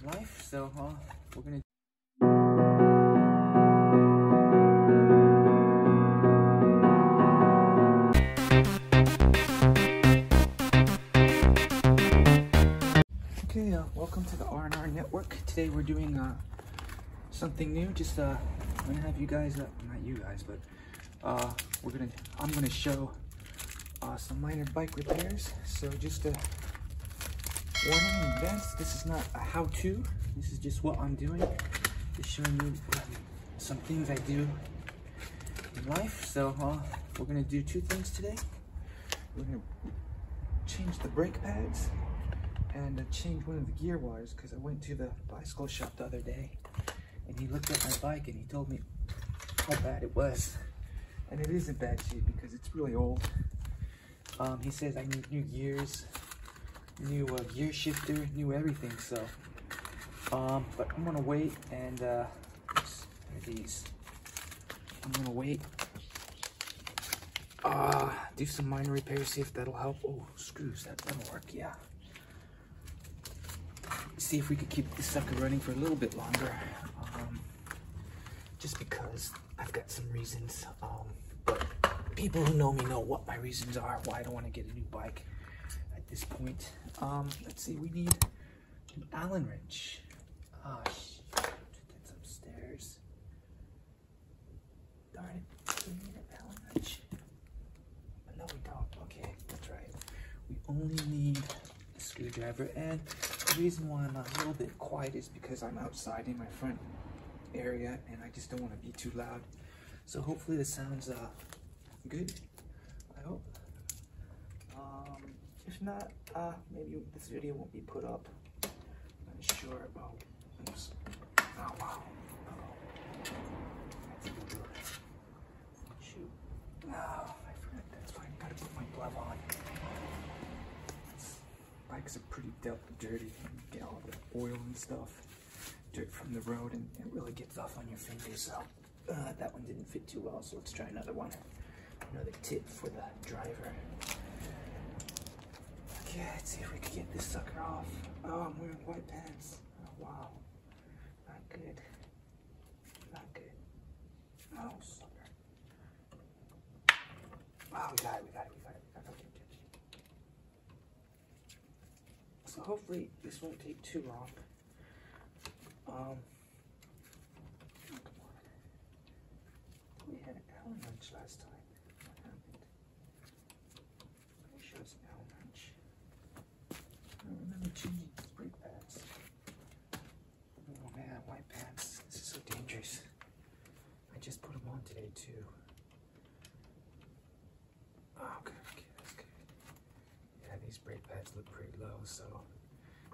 in life. So we're gonna. Okay, welcome to the R&R Network. Today we're doing something new. Just I'm gonna have you guys, not you guys, but I'm gonna show some minor bike repairs. So just a warning in advance, this is not a how-to. This is just what I'm doing. Just showing you some things I do in life. So we're gonna do two things today. We're gonna change the brake pads and change one of the gear wires, because I went to the bicycle shop the other day and he looked at my bike and he told me how bad it was. And it is in bad shape because it's really old. He says I need new gears, new gear shifter, new everything. So but I'm gonna wait and oops, there are these. I'm gonna wait, do some minor repairs, see if that'll help. Oh, screws, that'll work. Yeah, see if we could keep this sucker running for a little bit longer, just because I've got some reasons, but people who know me know what my reasons are, why I don't want to get a new bike at this point. Let's see, we need an Allen wrench. Oh shit, that's upstairs. Darn it, we need an Allen wrench. No, we don't. Okay, that's right. We only need a screwdriver, and the reason why I'm a little bit quiet is because I'm outside in my front area and I just don't want to be too loud. So hopefully this sounds good, I hope. If not, maybe this video won't be put up. I'm not sure. Oh, oops. Oh wow. I think we'll do it. Shoot. Oh, I forgot. That's fine. Gotta put my glove on. Bikes are pretty dirty. You get all the oil and stuff, dirt from the road, and it really gets off on your fingers. So that one didn't fit too well, so let's try another one. Another tip for the driver. Okay, let's see if we can get this sucker off. Oh, I'm wearing white pants. Oh, wow. Not good. Not good. Oh, sucker. Wow, we got it. Okay. So hopefully this won't take too long. Oh, come on. We had an Allen wrench last time. What happened? Pretty sure it's an Allen wrench. I don't remember changing these brake pads. Oh man, white pants. This is so dangerous. I just put them on today too. Oh, okay, that's good. Yeah, these brake pads look pretty low, so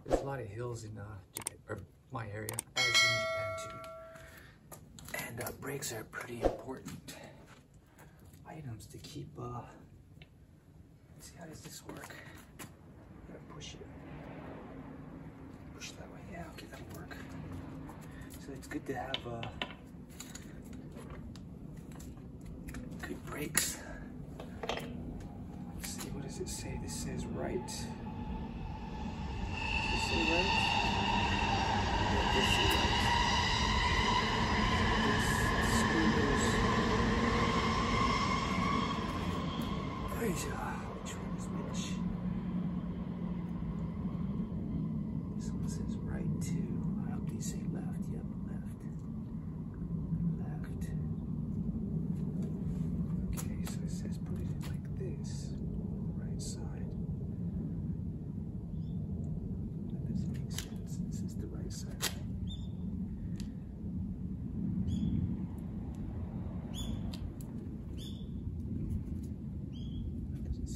there's a lot of hills in Japan, or my area, as in Japan too. And brakes are pretty important items to keep. Let's see, how does this work? I'm gonna push it. Push that way. Yeah, okay, that'll work. So it's good to have good brakes. Let's see, what does it say? This says right. Does this say right? Yeah, this is right. This screw goes. Which one is which? This one says right too. I hope these say left. Yep, left. Left. Okay, so it says put it in like this. Right side. That doesn't make sense. This is the right side, right? That doesn't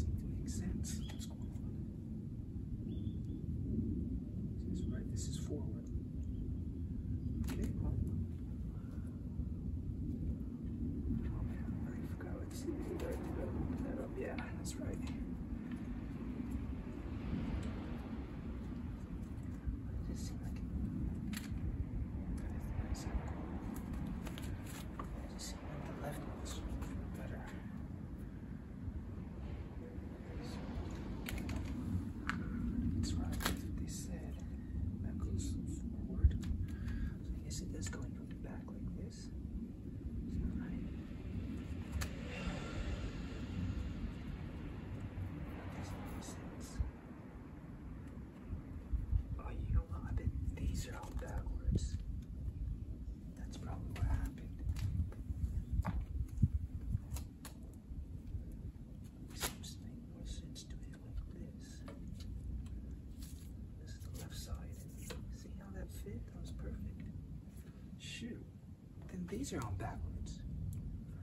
these are on backwards.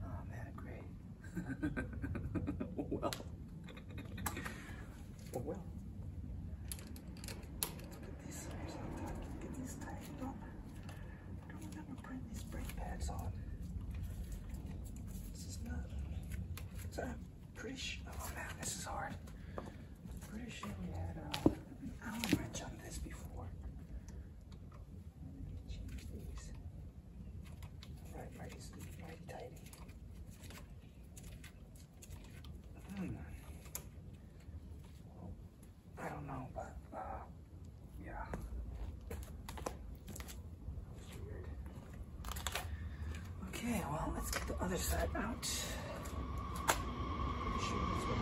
Oh man, great. Well. Oh well. Get these tires on. Get these tightened up. I don't remember putting these brake pads on. This is not. So I'm pretty sure. Oh man, this is hard. Pretty sure we had an Allen wrench on this before. Let me change these. Righty tighty. I don't know, but yeah. Weird. Okay, well, let's get the other side out. Pretty sure that's what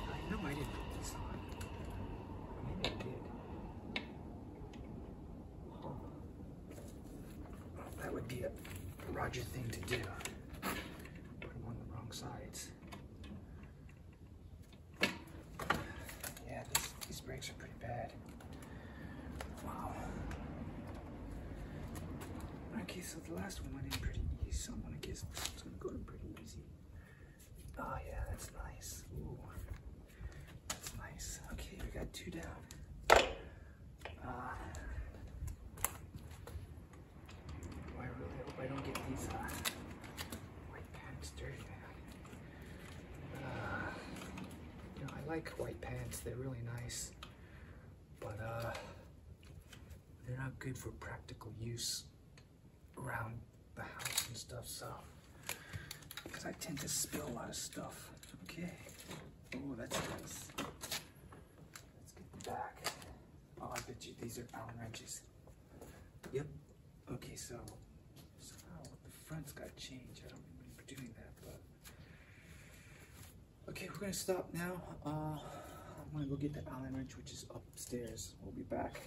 I know I didn't put this on. Maybe I did. Huh. That would be a Roger thing to do. Put them on the wrong sides. Yeah, these brakes are pretty bad. Wow. Okay, so the last one went in pretty easy, so I'm gonna guess it's gonna go in pretty easy. Oh yeah, that's nice. Ooh, that's nice. Okay, we got 2 down. I really hope I don't get these white pants dirty, man. You know, I like white pants. They're really nice, but they're not good for practical use around the house and stuff. So, because I tend to spill a lot of stuff. Okay. Oh, that's nice. Let's get the back. Oh, I bet you these are Allen wrenches. Yep. Okay, so somehow the front's got changed. I don't remember doing that, but okay, we're gonna stop now. I'm gonna go get the Allen wrench, which is upstairs. We'll be back.